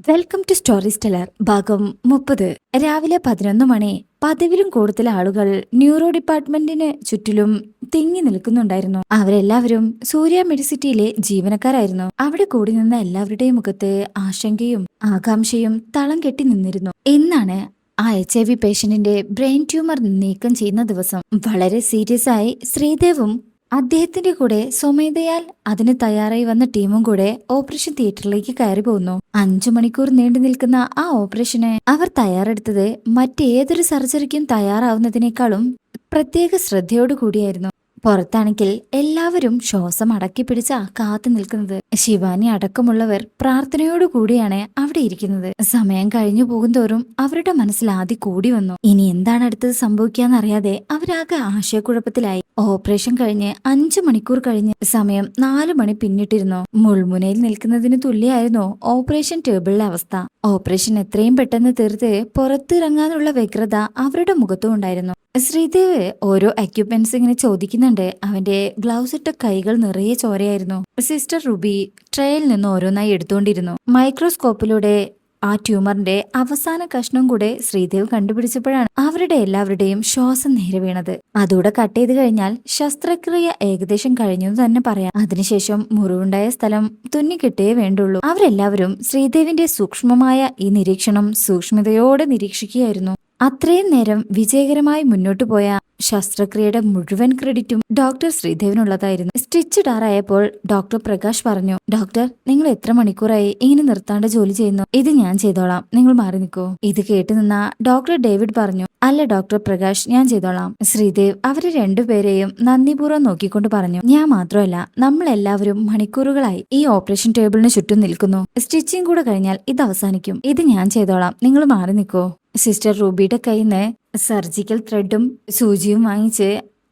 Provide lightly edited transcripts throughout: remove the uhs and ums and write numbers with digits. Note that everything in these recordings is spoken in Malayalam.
വെൽക്കം ടു സ്റ്റോറി സ്റ്റെല്ലർ ഭാഗം 30. രാവിലെ 11 മണി. പതിവിലും കൂടുതൽ ആളുകൾ ന്യൂറോ ഡിപ്പാർട്ട്മെന്റിന് ചുറ്റിലും തിങ്ങി നിൽക്കുന്നുണ്ടായിരുന്നു. അവരെല്ലാവരും സൂര്യ മെഡിസിറ്റിയിലെ ജീവനക്കാരായിരുന്നു. അവിടെ കൂടി നിന്ന എല്ലാവരുടെയും മുഖത്ത് ആശങ്കയും ആകാംക്ഷയും തളം കെട്ടി നിന്നിരുന്നു. ഇന്നാണ് ആ HIV പേഷ്യന്റിന്റെ ബ്രെയിൻ ട്യൂമർ നീക്കം ചെയ്യുന്ന ദിവസം. വളരെ സീരിയസ് ആയി ശ്രീദേവും അദ്ദേഹത്തിന്റെ കൂടെ സ്വമേധയാൽ അതിന് തയ്യാറായി വന്ന ടീമും കൂടെ ഓപ്പറേഷൻ തിയേറ്ററിലേക്ക് കയറി പോകുന്നു. 5 മണിക്കൂർ നീണ്ടു നിൽക്കുന്ന ആ ഓപ്പറേഷന് അവർ തയ്യാറെടുത്തത് മറ്റേതൊരു സർജറിക്കും തയ്യാറാവുന്നതിനേക്കാളും പ്രത്യേക ശ്രദ്ധയോടുകൂടിയായിരുന്നു. പുറത്താണെങ്കിൽ എല്ലാവരും ശ്വാസം അടക്കി പിടിച്ച കാത്തു നിൽക്കുന്നത്. ശിവാനി അടക്കമുള്ളവർ പ്രാർത്ഥനയോടുകൂടിയാണ് അവിടെ ഇരിക്കുന്നത്. സമയം കഴിഞ്ഞു പോകുന്തോറും അവരുടെ മനസ്സിൽ ആദ്യം കൂടി വന്നു. ഇനി എന്താണ് അടുത്തത് സംഭവിക്കാന്നറിയാതെ അവരാകെ ആശയക്കുഴപ്പത്തിലായി. ഓപ്പറേഷൻ കഴിഞ്ഞ് 5 മണിക്കൂർ കഴിഞ്ഞ് സമയം 4 മണി പിന്നിട്ടിരുന്നു. മുൾമുനയിൽ നിൽക്കുന്നതിന് തുല്യായിരുന്നു ഓപ്പറേഷൻ ടേബിളിലെ അവസ്ഥ. ഓപ്പറേഷൻ എത്രയും പെട്ടെന്ന് തീർത്ത് പുറത്തിറങ്ങാനുള്ള വ്യഗ്രത അവരുടെ മുഖത്തും ഉണ്ടായിരുന്നു. ശ്രീദേവ് ഓരോ എക്യുപ്മെന്റ്സ് ഇങ്ങനെ ചോദിക്കുന്നുണ്ട്. അവന്റെ ഗ്ലൗസ് ഇട്ട കൈകൾ നിറയെ ചോരയായിരുന്നു. സിസ്റ്റർ റുബി ട്രേയിൽ നിന്ന് ഓരോന്നായി എടുത്തുകൊണ്ടിരുന്നു. മൈക്രോസ്കോപ്പിലൂടെ ആ ട്യൂമറിന്റെ അവസാന കഷ്ണം കൂടെ ശ്രീദേവ് കണ്ടുപിടിച്ചപ്പോഴാണ് അവരുടെ എല്ലാവരുടെയും ശ്വാസം നേരെ വീണത്. അതോടെ കട്ട് ചെയ്ത് കഴിഞ്ഞാൽ ശസ്ത്രക്രിയ ഏകദേശം കഴിഞ്ഞു തന്നെ പറയാം. അതിനുശേഷം മുറിവുണ്ടായ സ്ഥലം തുന്നിക്കിട്ടേ വേണ്ടുള്ളൂ. അവരെല്ലാവരും ശ്രീദേവിന്റെ സൂക്ഷ്മമായ ഈ നിരീക്ഷണം സൂക്ഷ്മതയോടെ നിരീക്ഷിക്കുകയായിരുന്നു. അത്രയും നേരം വിജയകരമായി മുന്നോട്ടു പോയ ശസ്ത്രക്രിയയുടെ മുഴുവൻ ക്രെഡിറ്റും ഡോക്ടർ ശ്രീദേവിനുള്ളതായിരുന്നു. സ്റ്റിച്ച് ഇടാറായപ്പോൾ ഡോക്ടർ പ്രകാശ് പറഞ്ഞു, ഡോക്ടർ, നിങ്ങൾ എത്ര മണിക്കൂറായി ഇങ്ങനെ നിർത്താണ്ട് ജോലി ചെയ്യുന്നു? ഇത് ഞാൻ ചെയ്തോളാം, നിങ്ങൾ മാറി നിൽക്കൂ. ഇത് കേട്ടു നിന്ന ഡോക്ടർ ഡേവിഡ് പറഞ്ഞു, അല്ല ഡോക്ടർ പ്രകാശ്, ഞാൻ ചെയ്തോളാം. ശ്രീദേവ് അവരെ രണ്ടുപേരെയും നന്ദിപൂർവ്വം നോക്കിക്കൊണ്ട് പറഞ്ഞു, ഞാൻ മാത്രമല്ല, നമ്മളെല്ലാവരും മണിക്കൂറുകളായി ഈ ഓപ്പറേഷൻ ടേബിളിന് ചുറ്റും നിൽക്കുന്നു. സ്റ്റിച്ചിങ് കൂടെ കഴിഞ്ഞാൽ ഇത് അവസാനിക്കും. ഇത് ഞാൻ ചെയ്തോളാം, നിങ്ങൾ മാറി നിൽക്കൂ. സിസ്റ്റർ റൂബിയുടെ കയ്യിൽ നിന്ന് സർജിക്കൽ ത്രെഡും സൂചിയും വാങ്ങിച്ച്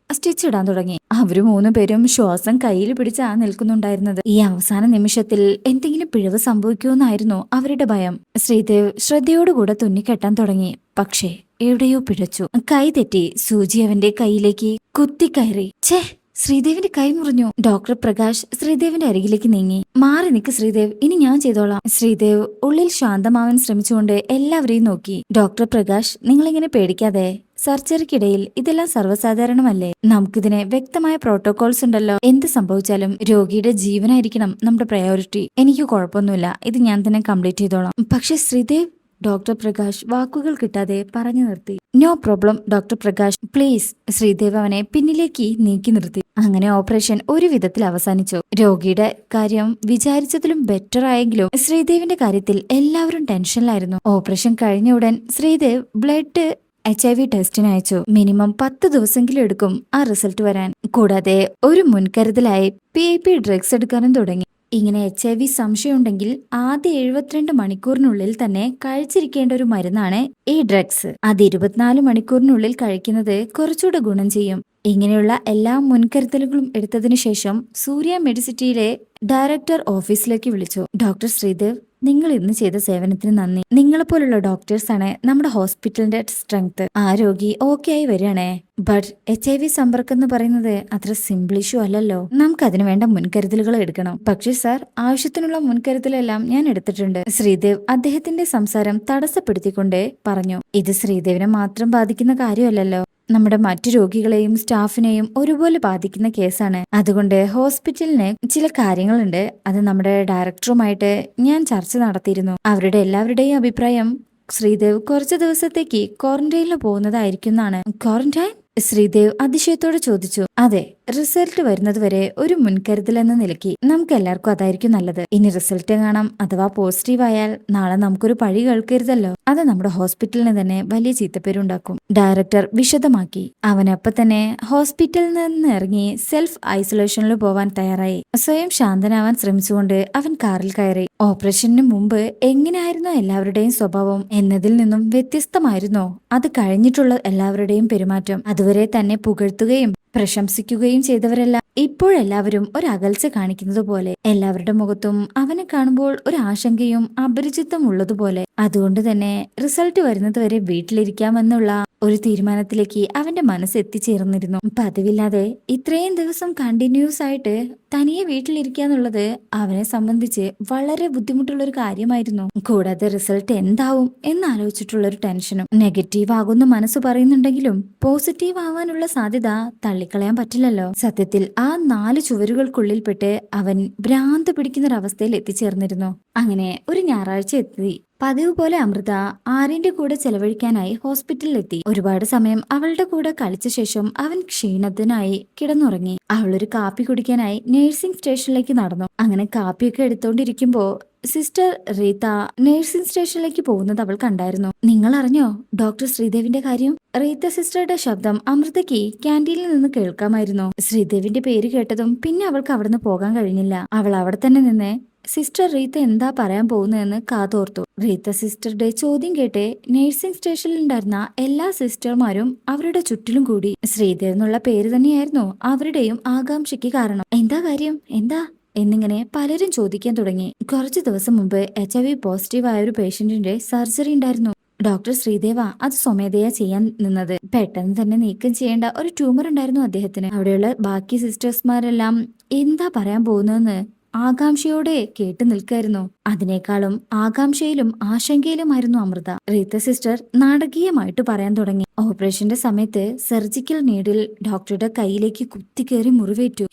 സ്റ്റിച്ച് ഇടാൻ തുടങ്ങി. അവര് 3 പേരും ശ്വാസം കയ്യിൽ പിടിച്ചാ നിൽക്കുന്നുണ്ടായിരുന്നത്. ഈ അവസാന നിമിഷത്തിൽ എന്തെങ്കിലും പിഴവ് സംഭവിക്കുമെന്നായിരുന്നു അവരുടെ ഭയം. ശ്രീദേവ് ശ്രദ്ധയോടുകൂടെ തുന്നിക്കെട്ടാൻ തുടങ്ങി. പക്ഷേ എവിടെയോ പിഴച്ചു. കൈ തെറ്റി സൂചി അവന്റെ കൈയിലേക്ക് കുത്തിക്കയറി. ഛേ, ശ്രീദേവിന്റെ കൈ മുറിഞ്ഞു. ഡോക്ടർ പ്രകാശ് ശ്രീദേവിന്റെ അരികിലേക്ക് നീങ്ങി. മാറി നിൽക്ക് ശ്രീദേവ്, ഇനി ഞാൻ ചെയ്തോളാം. ശ്രീദേവ് ഉള്ളിൽ ശാന്തമാവാൻ ശ്രമിച്ചുകൊണ്ട് എല്ലാവരെയും നോക്കി. ഡോക്ടർ പ്രകാശ്, നിങ്ങളിങ്ങനെ പേടിക്കാതെ. സർജറിക്കിടയിൽ ഇതെല്ലാം സർവ്വസാധാരണമല്ലേ? നമുക്കിതിന് വ്യക്തമായ പ്രോട്ടോകോൾസ് ഉണ്ടല്ലോ. എന്ത് സംഭവിച്ചാലും രോഗിയുടെ ജീവനായിരിക്കണം നമ്മുടെ പ്രയോറിറ്റി. എനിക്ക് കുഴപ്പമൊന്നുമില്ല, ഇത് ഞാൻ തന്നെ കംപ്ലീറ്റ് ചെയ്തോളാം. പക്ഷെ ശ്രീദേവ്, ഡോക്ടർ പ്രകാശ് വാക്കുകൾ കിട്ടാതെ പറഞ്ഞു നിർത്തി. No problem doctor Prakash, please. Sreedev അവനെ പിന്നിലേക്ക് നീക്കി നിർത്തി. അങ്ങനെ ഓപ്പറേഷൻ ഒരു വിധത്തിൽ അവസാനിച്ചു. രോഗിയുടെ കാര്യം വിചാരിച്ചതിലും ബെറ്റർ ആയെങ്കിലും ശ്രീദേവിന്റെ കാര്യത്തിൽ എല്ലാവരും ടെൻഷനിലായിരുന്നു. ഓപ്പറേഷൻ കഴിഞ്ഞ ഉടൻ ശ്രീദേവ് ബ്ലഡ് HIV ടെസ്റ്റിന് അയച്ചു. മിനിമം 10 ദിവസമെങ്കിലും എടുക്കും ആ റിസൾട്ട് വരാൻ. കൂടാതെ ഒരു മുൻകരുതലായി PIP ഡ്രഗ്സ് എടുക്കാനും തുടങ്ങി. ഇങ്ങനെ HIV സംശയമുണ്ടെങ്കിൽ ആദ്യ 72 മണിക്കൂറിനുള്ളിൽ തന്നെ കഴിച്ചിരിക്കേണ്ട ഒരു മരുന്നാണ് ഈ ഡ്രഗ്സ്. അത് 24 മണിക്കൂറിനുള്ളിൽ കഴിക്കുന്നത് കുറച്ചുകൂടെ ഗുണം ചെയ്യും. ഇങ്ങനെയുള്ള എല്ലാ മുൻകരുതലുകളും എടുത്തതിനു ശേഷം സൂര്യ മെഡിസിറ്റിയിലെ ഡയറക്ടർ ഓഫീസിലേക്ക് വിളിച്ചു. ഡോക്ടർ ശ്രീദേവ്, നിങ്ങൾ ഇന്ന് ചെയ്ത സേവനത്തിന് നന്ദി. നിങ്ങളെപ്പോലുള്ള ഡോക്ടേഴ്സാണ് നമ്മുടെ ഹോസ്പിറ്റലിന്റെ സ്ട്രെങ്ത്. ആ രോഗി ഓക്കെ ആയി വരികയാണേ. ബട്ട് HIV സമ്പർക്കം എന്ന് പറയുന്നത് അത്ര സിമ്പിൾ ഇഷ്യൂ അല്ലല്ലോ. നമുക്ക് അതിനു വേണ്ട മുൻകരുതലുകൾ എടുക്കണം. പക്ഷേ സാർ, ആവശ്യത്തിനുള്ള മുൻകരുതലെല്ലാം ഞാൻ എടുത്തിട്ടുണ്ട്. ശ്രീദേവ് അദ്ദേഹത്തിന്റെ സംസാരം തടസ്സപ്പെടുത്തിക്കൊണ്ട് പറഞ്ഞു. ഇത് ശ്രീദേവിനെ മാത്രം ബാധിക്കുന്ന കാര്യമല്ലല്ലോ. നമ്മുടെ മറ്റു രോഗികളെയും സ്റ്റാഫിനെയും ഒരുപോലെ ബാധിക്കുന്ന കേസാണ്. അതുകൊണ്ട് ഹോസ്പിറ്റലിന് ചില കാര്യങ്ങളുണ്ട്. അത് നമ്മുടെ ഡയറക്ടറുമായിട്ട് ഞാൻ ചർച്ച നടത്തിയിരുന്നു. അവരുടെ എല്ലാവരുടെയും അഭിപ്രായം ശ്രീദേവ് കുറച്ചു ദിവസത്തേക്ക് ക്വാറന്റൈനിൽ പോകുന്നതായിരിക്കും എന്നാണ്. ക്വാറന്റൈൻ? ശ്രീദേവ് അതിശയത്തോടെ ചോദിച്ചു. അതെ, റിസൾട്ട് വരുന്നതുവരെ ഒരു മുൻകരുതൽ എന്ന നിലയ്ക്ക് നമുക്ക് എല്ലാവർക്കും അതായിരിക്കും നല്ലത്. ഇനി റിസൾട്ട് കാണാം അഥവാ പോസിറ്റീവ് ആയാൽ നാളെ നമുക്കൊരു പഴി കേൾക്കരുതല്ലോ. അത് നമ്മുടെ ഹോസ്പിറ്റലിന് തന്നെ വലിയ ചീത്തപ്പേരുണ്ടാക്കും. ഡയറക്ടർ വിശദമാക്കി. അവനപ്പം തന്നെ ഹോസ്പിറ്റലിൽ നിന്ന് ഇറങ്ങി സെൽഫ് ഐസൊലേഷനിൽ പോവാൻ തയ്യാറായി. സ്വയം ശാന്തനാവാൻ ശ്രമിച്ചുകൊണ്ട് അവൻ കാറിൽ കയറി. ഓപ്പറേഷന് മുമ്പ് എങ്ങനെയായിരുന്നോ എല്ലാവരുടെയും സ്വഭാവം എന്നതിൽ നിന്നും വ്യത്യസ്തമായിരുന്നോ അത് കഴിഞ്ഞിട്ടുള്ള എല്ലാവരുടെയും പെരുമാറ്റം? അതുവരെ തന്നെ പുകഴ്ത്തുകയും പ്രശംസിക്കുകയും ചെയ്തവരെല്ലാം ഇപ്പോഴെല്ലാവരും ഒരു അകൽച്ച കാണിക്കുന്നത് പോലെ. എല്ലാവരുടെ മുഖത്തും അവനെ കാണുമ്പോൾ ഒരു ആശങ്കയും അപരിചിതം ഉള്ളതുപോലെ. അതുകൊണ്ട് തന്നെ റിസൾട്ട് വരുന്നത് വരെ വീട്ടിലിരിക്കാമെന്നുള്ള ഒരു തീരുമാനത്തിലേക്ക് അവന്റെ മനസ്സ് എത്തിച്ചേർന്നിരുന്നു. പതിവില്ലാതെ ഇത്രയും ദിവസം കണ്ടിന്യൂസ് ആയിട്ട് തനിയെ വീട്ടിലിരിക്കുക എന്നുള്ളത് അവനെ സംബന്ധിച്ച് വളരെ ബുദ്ധിമുട്ടുള്ള ഒരു കാര്യമായിരുന്നു. കൂടാതെ റിസൾട്ട് എന്താവും എന്നാലോചിച്ചിട്ടുള്ള ഒരു ടെൻഷനും. നെഗറ്റീവ് ആകുന്ന മനസ്സ് പറയുന്നുണ്ടെങ്കിലും പോസിറ്റീവ് ആവാനുള്ള സാധ്യത തള്ളിക്കളയാൻ പറ്റില്ലല്ലോ. സത്യത്തിൽ ആ 4 ചുവരുകൾക്കുള്ളിൽപ്പെട്ട് അവൻ ഭ്രാന്ത് പിടിക്കുന്നൊരവസ്ഥയിൽ എത്തിച്ചേർന്നിരുന്നു. അങ്ങനെ ഒരു ഞായറാഴ്ച എത്തി. പതിവ് പോലെ അമൃത ആര്യന്റെ കൂടെ ചെലവഴിക്കാനായി ഹോസ്പിറ്റലിലെത്തി. ഒരുപാട് സമയം അവളുടെ കൂടെ കളിച്ച ശേഷം അവൻ ക്ഷീണത്തിനായി കിടന്നുറങ്ങി. അവളൊരു കാപ്പി കുടിക്കാനായി നഴ്സിംഗ് സ്റ്റേഷനിലേക്ക് നടന്നു. അങ്ങനെ കാപ്പിയൊക്കെ എടുത്തോണ്ടിരിക്കുമ്പോ സിസ്റ്റർ റീത്ത നഴ്സിംഗ് സ്റ്റേഷനിലേക്ക് പോകുന്നത് അവൾ കണ്ടായിരുന്നു. നിങ്ങൾ അറിഞ്ഞോ ഡോക്ടർ ശ്രീദേവിന്റെ കാര്യം? റീത്ത സിസ്റ്ററുടെ ശബ്ദം അമൃതയ്ക്ക് ക്യാൻറ്റീനിൽ നിന്ന് കേൾക്കാമായിരുന്നു. ശ്രീദേവിന്റെ പേര് കേട്ടതും പിന്നെ അവൾക്ക് അവിടുന്ന് പോകാൻ കഴിഞ്ഞില്ല. അവൾ അവിടെ തന്നെ നിന്ന് സിസ്റ്റർ റീത്ത എന്താ പറയാൻ പോകുന്നതെന്ന് കാതോർത്തു. റീത്ത സിസ്റ്ററുടെ ചോദ്യം കേട്ട് നഴ്സിംഗ് സ്റ്റേഷനിൽ ഉണ്ടായിരുന്ന എല്ലാ സിസ്റ്റർമാരും അവരുടെ ചുറ്റിലും കൂടി. ശ്രീദേവ് എന്നുള്ള പേര് തന്നെയായിരുന്നു അവരുടെയും ആകാംക്ഷയ്ക്ക് കാരണം. എന്താ കാര്യം, എന്താ എന്നിങ്ങനെ പലരും ചോദിക്കാൻ തുടങ്ങി. കുറച്ചു ദിവസം മുമ്പ് HIV പോസിറ്റീവ് ആയ ഒരു പേഷ്യന്റിന്റെ സർജറി ഉണ്ടായിരുന്നു. ഡോക്ടർ ശ്രീദേവ അത് സ്വമേധയാ ചെയ്യാൻ നിന്നത്. പെട്ടെന്ന് തന്നെ നീക്കം ചെയ്യേണ്ട ഒരു ട്യൂമർ ഉണ്ടായിരുന്നു അദ്ദേഹത്തിന്. അവിടെയുള്ള ബാക്കി സിസ്റ്റേഴ്സ്മാരെല്ലാം എന്താ പറയാൻ പോകുന്നതെന്ന് ആകാംക്ഷയോടെ കേട്ടു നിൽക്കായിരുന്നു. അതിനേക്കാളും ആകാംക്ഷയിലും ആശങ്കയിലുമായിരുന്നു അമൃത. റീത്ത സിസ്റ്റർ നാടകീയമായിട്ട് പറയാൻ തുടങ്ങി. ഓപ്പറേഷന്റെ സമയത്ത് സർജിക്കൽ നീഡിൽ ഡോക്ടറുടെ കയ്യിലേക്ക് കുത്തിക്കേറി മുറിവേറ്റു.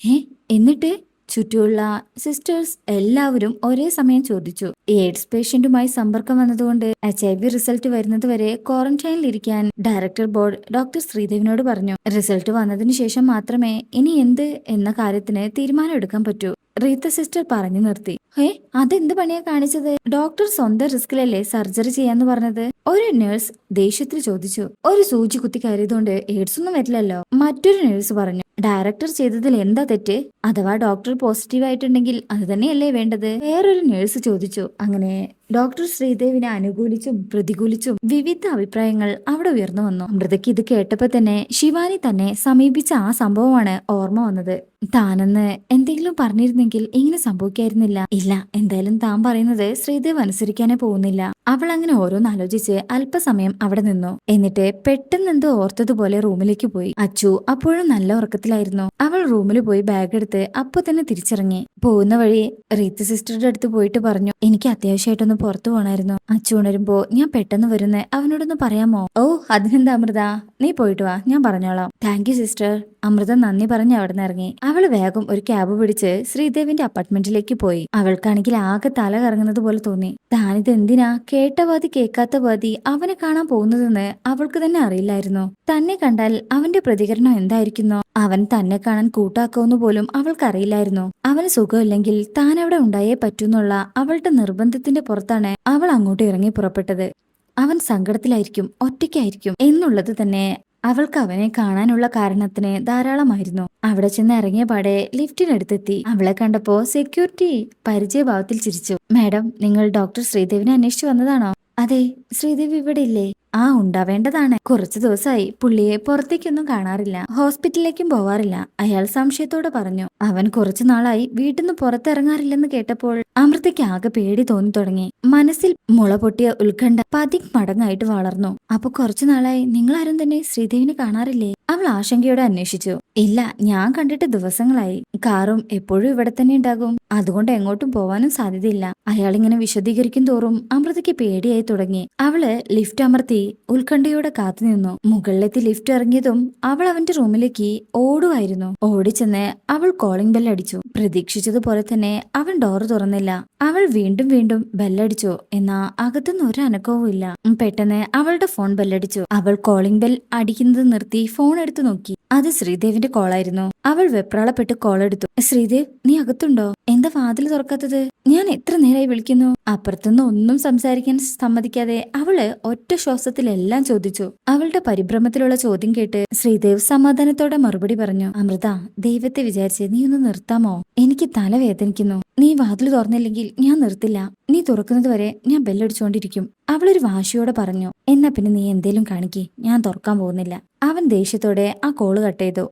എന്നിട്ട് ചുറ്റുമുള്ള സിസ്റ്റേഴ്സ് എല്ലാവരും ഒരേ സമയം ചോദിച്ചു. എയ്ഡ്സ് പേഷ്യന്റുമായി സമ്പർക്കം വന്നതുകൊണ്ട് HIV റിസൾട്ട് വരുന്നത് വരെ ക്വാറന്റൈനിൽ ഇരിക്കാൻ ഡയറക്ടർ ബോർഡ് ഡോക്ടർ ശ്രീദേവിനോട് പറഞ്ഞു. റിസൾട്ട് വന്നതിന് ശേഷം മാത്രമേ ഇനി എന്ത് എന്ന കാര്യത്തിന് തീരുമാനം എടുക്കാൻ പറ്റൂ. റീത്ത സിസ്റ്റർ പറഞ്ഞു നിർത്തി. അതെന്ത് പണിയാ കാണിച്ചത്? ഡോക്ടർ സ്വന്തം റിസ്കിലല്ലേ സർജറി ചെയ്യാന്ന് പറഞ്ഞത്? ഒരു നേഴ്സ് ദേഷ്യത്തിൽ ചോദിച്ചു. ഒരു സൂചി കുത്തി കയറിയതുകൊണ്ട് എയ്ഡ്സ് ഒന്നും വരില്ലല്ലോ, മറ്റൊരു നേഴ്സ് പറഞ്ഞു. ഡയറക്ടർ ചെയ്തതിൽ എന്താ തെറ്റ്? അഥവാ ഡോക്ടർ പോസിറ്റീവ് ആയിട്ടുണ്ടെങ്കിൽ അത് തന്നെയല്ലേ വേണ്ടത്? വേറൊരു നേഴ്സ് ചോദിച്ചു. അങ്ങനെ ഡോക്ടർ ശ്രീദേവിനെ അനുകൂലിച്ചും പ്രതികൂലിച്ചും വിവിധ അഭിപ്രായങ്ങൾ അവിടെ ഉയർന്നു വന്നു. അമൃതയ്ക്ക് ഇത് കേട്ടപ്പോ തന്നെ ശിവാനി തന്നെ സമീപിച്ച ആ സംഭവമാണ് ഓർമ്മ വന്നത്. താനെന്ന് എന്തെങ്കിലും പറഞ്ഞിരുന്നെങ്കിൽ ഇങ്ങനെ സംഭവിക്കായിരുന്നില്ല. ഇല്ല, എന്തായാലും താൻ പറയുന്നത് ശ്രീദേവ് അനുസരിക്കാനേ പോകുന്നില്ല. അവൾ അങ്ങനെ ഓരോന്നാലോചിച്ച് അല്പസമയം അവിടെ നിന്നു. എന്നിട്ട് പെട്ടെന്ന് എന്തോ ഓർത്തതുപോലെ റൂമിലേക്ക് പോയി. അച്ചു അപ്പോഴും നല്ല ഉറക്കത്തിലായിരുന്നു. അവൾ റൂമിൽ പോയി ബാഗ് എടുത്ത് അപ്പൊ തന്നെ തിരിച്ചിറങ്ങി. പോകുന്ന വഴി റീത്ത സിസ്റ്ററുടെ അടുത്ത് പോയിട്ട് പറഞ്ഞു, എനിക്ക് അത്യാവശ്യമായിട്ടൊന്ന് പുറത്തു പോകണമായിരുന്നു. അച്ചു ഉണരുമ്പോ ഞാൻ പെട്ടെന്ന് വരുന്നേ, അവനോടൊന്ന് പറയാമോ? ഓ അതിനെന്താ അമൃത, നീ പോയിട്ട് വാ, ഞാൻ പറഞ്ഞോളാം. Thank you sister. അമൃത നന്ദി പറഞ്ഞ് അവിടെ നിന്ന് ഇറങ്ങി. അവള് വേഗം ഒരു ക്യാബ് പിടിച്ച് ശ്രീദേവിന്റെ അപ്പാർട്ട്മെന്റിലേക്ക് പോയി. അവൾക്കാണെങ്കിൽ ആകെ തല കറങ്ങുന്നത് പോലെ തോന്നി. താനിത് എന്തിനാ കേട്ട പാതി കേൾക്കാത്ത പാതി അവനെ കാണാൻ പോകുന്നതെന്ന് അവൾക്ക് തന്നെ അറിയില്ലായിരുന്നു. തന്നെ കണ്ടാൽ അവന്റെ പ്രതികരണം എന്തായിരിക്കുന്നോ, അവൻ തന്നെ കാണാൻ കൂട്ടാക്കുമെന്ന് പോലും അവൾക്കറിയില്ലായിരുന്നു. അവന് സുഖമില്ലെങ്കിൽ താൻ അവിടെ ഉണ്ടായേ പറ്റൂന്നുള്ള അവളുടെ നിർബന്ധത്തിന്റെ പുറത്താണ് അവൾ അങ്ങോട്ട് ഇറങ്ങി പുറപ്പെട്ടത്. അവൻ സങ്കടത്തിലായിരിക്കും, ഒറ്റയ്ക്കായിരിക്കും എന്നുള്ളത് തന്നെ അവൾക്ക് അവനെ കാണാനുള്ള കാരണത്തിന് ധാരാളമായിരുന്നു. അവിടെ ചെന്ന് ഇറങ്ങിയ പാടെ ലിഫ്റ്റിനടുത്തെത്തി. അവളെ കണ്ടപ്പോ സെക്യൂരിറ്റി പരിചയഭാവത്തിൽ ചിരിച്ചു. മാഡം, നിങ്ങൾ ഡോക്ടർ ശ്രീദേവിനെ അന്വേഷിച്ചു വന്നതാണോ? അതെ, ശ്രീദേവി ഇവിടെ ഇല്ലേ? ഉണ്ടാവേണ്ടതാണ്. കുറച്ചു ദിവസമായി പുള്ളിയെ പുറത്തേക്കൊന്നും കാണാറില്ല, ഹോസ്പിറ്റലിലേക്കും പോവാറില്ല. അയാൾ സംശയത്തോടെ പറഞ്ഞു. അവൻ കുറച്ചു നാളായി വീട്ടിൽ നിന്ന് പുറത്തിറങ്ങാറില്ലെന്ന് കേട്ടപ്പോൾ അമൃതയ്ക്ക് ആകെ പേടി തോന്നി തുടങ്ങി. മനസ്സിൽ മുള പൊട്ടിയ ഉത്കണ്ഠ മടങ്ങായിട്ട് വളർന്നു. അപ്പൊ കുറച്ചു നാളായി നിങ്ങൾ ആരും തന്നെ ശ്രീദേവിനെ കാണാറില്ലേ? അവൾ ആശങ്കയോടെ അന്വേഷിച്ചു. ഇല്ല, ഞാൻ കണ്ടിട്ട് ദിവസങ്ങളായി. കാറും എപ്പോഴും ഇവിടെ തന്നെ ഉണ്ടാകും, അതുകൊണ്ട് എങ്ങോട്ടും പോവാനും സാധ്യതയില്ല. അയാളിങ്ങനെ വിശദീകരിക്കും തോറും അമൃതയ്ക്ക് പേടിയായി തുടങ്ങി. അവള് ലിഫ്റ്റ് അമർത്തി ഉത്കണ്ഠയോടെ കാത്തുനിന്നു. മുകളിലെത്തി ലിഫ്റ്റ് ഇറങ്ങിയതും അവൾ അവന്റെ റൂമിലേക്ക് ഓടുമായിരുന്നു. ഓടിച്ചെന്ന് അവൾ കോളിംഗ് ബെൽ അടിച്ചു. പ്രതീക്ഷിച്ചതുപോലെ തന്നെ അവൻ ഡോറ് തുറന്നില്ല. അവൾ വീണ്ടും വീണ്ടും ബെല്ലടിച്ചു. എന്നാ അകത്തുനിന്ന് ഒരു അനക്കവും ഇല്ല. പെട്ടെന്ന് അവളുടെ ഫോൺ ബെല്ലടിച്ചു. അവൾ കോളിംഗ് ബെൽ അടിക്കുന്നത് നിർത്തി ഫോൺ എടുത്തു നോക്കി. അത് ശ്രീദേവിന്റെ കോളായിരുന്നു. അവൾ വെപ്രാളപ്പെട്ട് കോൾ എടുത്തു. ശ്രീദേവ്, നീ അകത്തുണ്ടോ? എന്താ വാതിൽ തുറക്കാത്തത്? ഞാൻ എത്ര നേരമായി വിളിക്കുന്നു. അപ്പുറത്തുനിന്ന് ഒന്നും സംസാരിക്കാൻ സമ്മതിക്കാതെ അവള് ഒറ്റ ശ്വാസത്തിലെല്ലാം ചോദിച്ചു. അവളുടെ പരിഭ്രമത്തിലുള്ള ചോദ്യം കേട്ട് ശ്രീദേവ് സമാധാനത്തോടെ മറുപടി പറഞ്ഞു. അമൃത, ദൈവത്തെ വിചാരിച്ച് നീ ഒന്ന് നിർത്താമോ? എനിക്ക് തലവേദനിക്കുന്നു. നീ വാതിൽ തുറന്നില്ലെങ്കിൽ ഞാൻ നിർത്തില്ല. നീ തുറക്കുന്നത് വരെ ഞാൻ ബെല്ലടിച്ചുകൊണ്ടിരിക്കും. അവളൊരു വാശിയോടെ പറഞ്ഞു. എന്നാ പിന്നെ നീ എന്തേലും കാണിക്ക്, ഞാൻ തുറക്കാൻ പോകുന്നില്ല. അവൻ ദേഷ്യത്തോടെ ആ കോള് കട്ട് ചെയ്തു.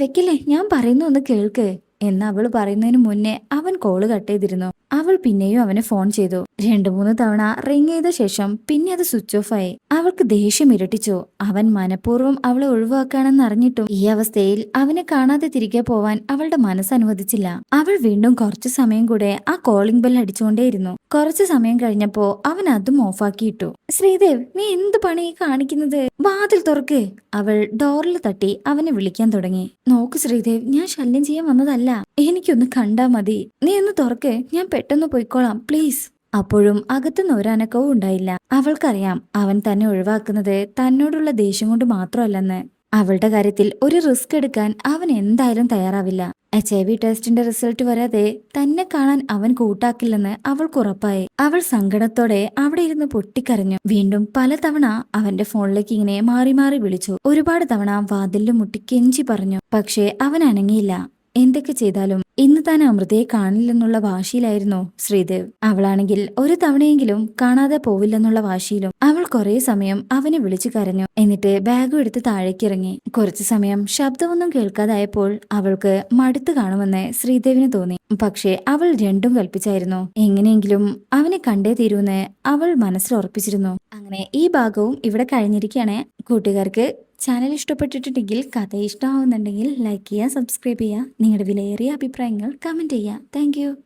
വെക്കില്ലേ, ഞാൻ പറയുന്നു ഒന്ന് കേൾക്ക് എന്ന് അവള് പറയുന്നതിന് മുന്നേ അവൻ കോള് കട്ട് ചെയ്തിരുന്നു. അവൾ പിന്നെയും അവന് ഫോൺ ചെയ്തു. 2-3 തവണ റിങ് ചെയ്ത ശേഷം പിന്നെ അത് സ്വിച്ച് ഓഫ് ആയി. അവൾക്ക് ദേഷ്യം ഇരട്ടിച്ചു. അവൻ മനഃപൂർവ്വം അവളെ ഒഴിവാക്കാണെന്ന് അറിഞ്ഞിട്ടും ഈ അവസ്ഥയിൽ അവനെ കാണാതെ തിരികെ പോവാൻ അവളുടെ മനസ്സ് അനുവദിച്ചില്ല. അവൾ വീണ്ടും കുറച്ചു സമയം കൂടെ ആ കോളിംഗ് ബെൽ അടിച്ചുകൊണ്ടേയിരുന്നു. കുറച്ചു സമയം കഴിഞ്ഞപ്പോ അവൻ അതും ഓഫാക്കിയിട്ടു. ശ്രീദേവ്, നീ എന്ത് പണി കാണിക്കുന്നത്? വാതിൽ തുറക്ക്. അവൾ ഡോറിൽ തട്ടി അവനെ വിളിക്കാൻ തുടങ്ങി. നോക്ക് ശ്രീദേവ്, ഞാൻ ശല്യം ചെയ്യാൻ വന്നതല്ല. എനിക്കൊന്ന് കണ്ടാ മതി. നീ ഒന്ന് തുറക്ക്. ഞാൻ പെട്ടെന്ന് പോയിക്കോളാം, പ്ലീസ്. അപ്പോഴും അകത്തുനിന്ന് ഒരനക്കവും ഉണ്ടായില്ല. അവൾക്കറിയാം അവൻ തന്നെ ഒഴിവാക്കുന്നത് തന്നോടുള്ള ദേഷ്യം കൊണ്ട് മാത്രമല്ലെന്ന്. അവളുടെ കാര്യത്തിൽ ഒരു റിസ്ക് എടുക്കാൻ അവൻ എന്തായാലും തയ്യാറാവില്ല. HIV ടെസ്റ്റിന്റെ റിസൾട്ട് വരാതെ തന്നെ കാണാൻ അവൻ കൂട്ടാക്കില്ലെന്ന് അവൾക്ക് ഉറപ്പായി. അവൾ സങ്കടത്തോടെ അവിടെ ഇരുന്ന് പൊട്ടിക്കരഞ്ഞു. വീണ്ടും പലതവണ അവന്റെ ഫോണിലേക്ക് ഇങ്ങനെ മാറി മാറി വിളിച്ചു. ഒരുപാട് തവണ വാതിലിൽ മുട്ടി കെഞ്ചി പറഞ്ഞു. പക്ഷേ അവൻ അനങ്ങിയില്ല. എന്തൊക്കെ ചെയ്താലും ഇന്ന് താൻ അമൃതയെ കാണില്ലെന്നുള്ള വാശിയിലായിരുന്നു ശ്രീദേവ്. അവളാണെങ്കിൽ ഒരു തവണയെങ്കിലും കാണാതെ പോവില്ലെന്നുള്ള വാശിയിലും. അവൾ കുറെ സമയം അവനെ വിളിച്ചു കരഞ്ഞു. എന്നിട്ട് ബാഗും എടുത്ത് താഴേക്കിറങ്ങി. കുറച്ചു സമയം ശബ്ദമൊന്നും കേൾക്കാതായപ്പോൾ അവൾക്ക് മടുത്തു കാണുമെന്ന് ശ്രീദേവിന് തോന്നി. പക്ഷേ അവൾ രണ്ടും കൽപ്പിച്ചായിരുന്നു. എങ്ങനെയെങ്കിലും അവനെ കണ്ടേ തീരുമെന്ന് അവൾ മനസ്സിൽ ഉറപ്പിച്ചിരുന്നു. അങ്ങനെ ഈ ഭാഗവും ഇവിടെ കഴിഞ്ഞിരിക്കുകയാണ്. കൂട്ടുകാർക്ക് ചാനൽ ഇഷ്ടപ്പെട്ടിട്ടുണ്ടെങ്കിൽ, കഥ ഇഷ്ടമാവുന്നുണ്ടെങ്കിൽ ലൈക്ക് ചെയ്യുക, സബ്സ്ക്രൈബ് ചെയ്യുക. നിങ്ങളുടെ വിലയേറിയ അഭിപ്രായങ്ങൾ കമന്റ് ചെയ്യുക. താങ്ക്